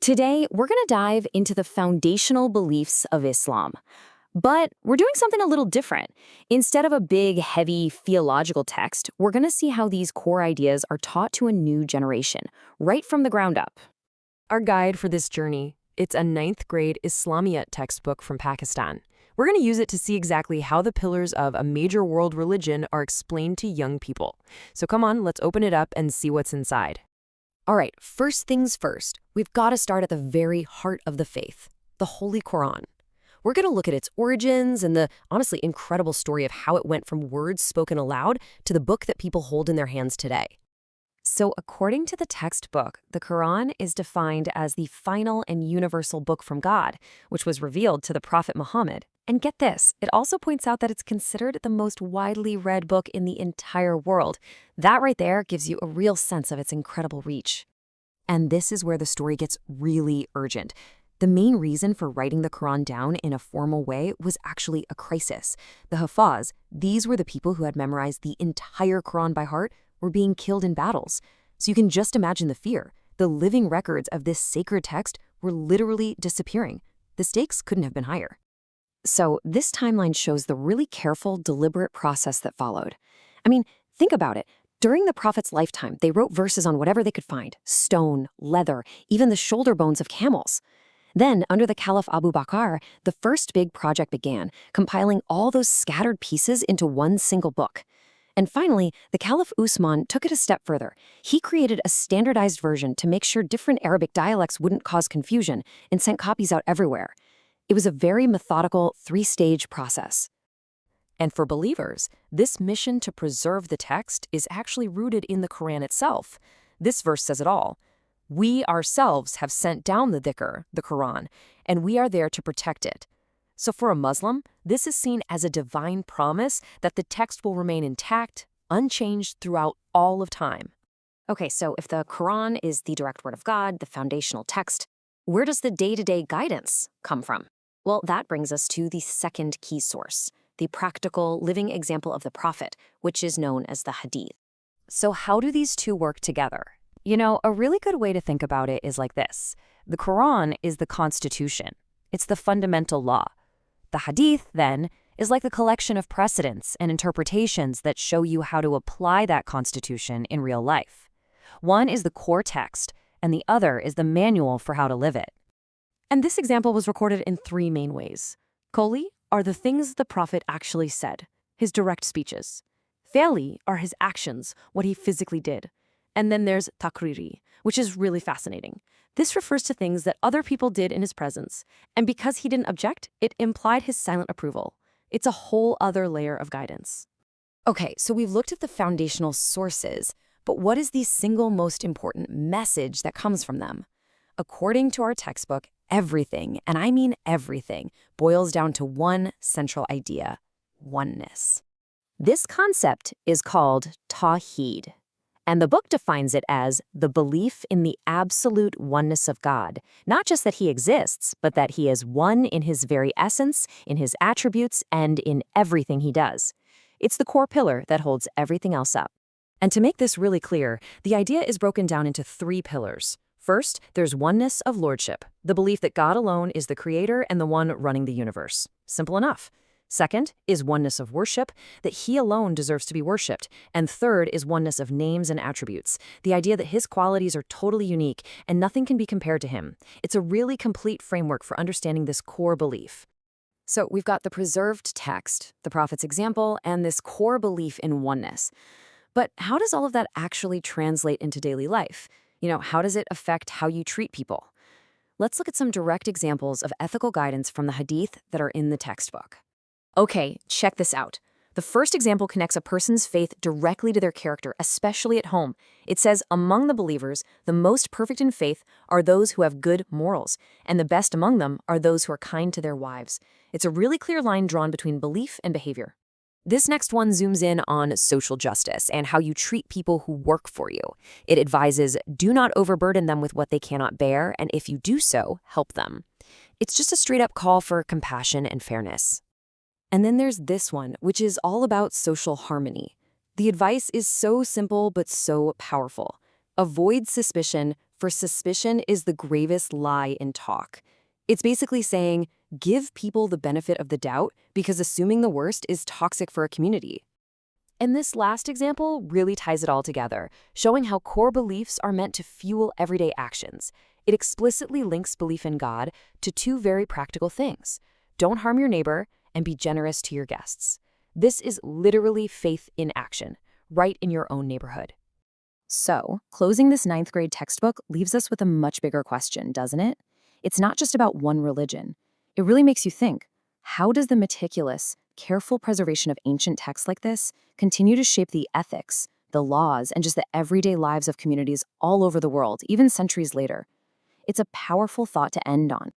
Today, we're going to dive into the foundational beliefs of Islam. But we're doing something a little different. Instead of a big, heavy theological text, we're going to see how these core ideas are taught to a new generation, right from the ground up. Our guide for this journey, it's a ninth grade Islamiyat textbook from Pakistan. We're going to use it to see exactly how the pillars of a major world religion are explained to young people. So come on, let's open it up and see what's inside. All right, first things first, we've got to start at the very heart of the faith, the Holy Quran. We're going to look at its origins and the honestly incredible story of how it went from words spoken aloud to the book that people hold in their hands today. So according to the textbook, the Quran is defined as the final and universal book from God, which was revealed to the Prophet Muhammad. And get this, it also points out that it's considered the most widely read book in the entire world. That right there gives you a real sense of its incredible reach. And this is where the story gets really urgent. The main reason for writing the Quran down in a formal way was actually a crisis. The Hafaz, these were the people who had memorized the entire Quran by heart, were being killed in battles. So you can just imagine the fear. The living records of this sacred text were literally disappearing. The stakes couldn't have been higher. So this timeline shows the really careful, deliberate process that followed. I mean, think about it. During the Prophet's lifetime, they wrote verses on whatever they could find: stone, leather, even the shoulder bones of camels. Then, under the Caliph Abu Bakr, the first big project began, compiling all those scattered pieces into one single book. And finally, the Caliph Usman took it a step further. He created a standardized version to make sure different Arabic dialects wouldn't cause confusion and sent copies out everywhere. It was a very methodical, three-stage process. And for believers, this mission to preserve the text is actually rooted in the Quran itself. This verse says it all. We ourselves have sent down the dhikr, the Quran, and we are there to protect it. So for a Muslim, this is seen as a divine promise that the text will remain intact, unchanged throughout all of time. Okay, so if the Quran is the direct word of God, the foundational text, where does the day-to-day guidance come from? Well, that brings us to the second key source, the practical, living example of the Prophet, which is known as the Hadith. So how do these two work together? You know, a really good way to think about it is like this. The Quran is the constitution. It's the fundamental law. The Hadith, then, is like a collection of precedents and interpretations that show you how to apply that constitution in real life. One is the core text, and the other is the manual for how to live it. And this example was recorded in three main ways. Qawli are the things the Prophet actually said, his direct speeches. Fi'li are his actions, what he physically did. And then there's takriri, which is really fascinating. This refers to things that other people did in his presence, and because he didn't object, it implied his silent approval. It's a whole other layer of guidance. Okay, so we've looked at the foundational sources, but what is the single most important message that comes from them? According to our textbook, everything, and I mean everything, boils down to one central idea: oneness. This concept is called Tawheed. And the book defines it as the belief in the absolute oneness of God, not just that he exists, but that he is one in his very essence, in his attributes, and in everything he does. It's the core pillar that holds everything else up. And to make this really clear, the idea is broken down into three pillars. First, there's oneness of lordship, the belief that God alone is the creator and the one running the universe. Simple enough. Second is oneness of worship, that he alone deserves to be worshipped. And third is oneness of names and attributes, the idea that his qualities are totally unique and nothing can be compared to him. It's a really complete framework for understanding this core belief. So we've got the preserved text, the Prophet's example, and this core belief in oneness. But how does all of that actually translate into daily life? You know, how does it affect how you treat people? Let's look at some direct examples of ethical guidance from the Hadith that are in the textbook. Okay, check this out. The first example connects a person's faith directly to their character, especially at home. It says, among the believers, the most perfect in faith are those who have good morals, and the best among them are those who are kind to their wives. It's a really clear line drawn between belief and behavior. This next one zooms in on social justice and how you treat people who work for you. It advises, do not overburden them with what they cannot bear, and if you do so, help them. It's just a straight-up call for compassion and fairness. And then there's this one, which is all about social harmony. The advice is so simple but so powerful. Avoid suspicion, For suspicion is the gravest lie in talk. It's basically saying, give people the benefit of the doubt because assuming the worst is toxic for a community. And this last example really ties it all together, showing how core beliefs are meant to fuel everyday actions. It explicitly links belief in God to two very practical things: don't harm your neighbor and be generous to your guests. This is literally faith in action, right in your own neighborhood. So, closing this ninth grade textbook leaves us with a much bigger question, doesn't it? It's not just about one religion. It really makes you think, how does the meticulous, careful preservation of ancient texts like this continue to shape the ethics, the laws, and just the everyday lives of communities all over the world, even centuries later? It's a powerful thought to end on.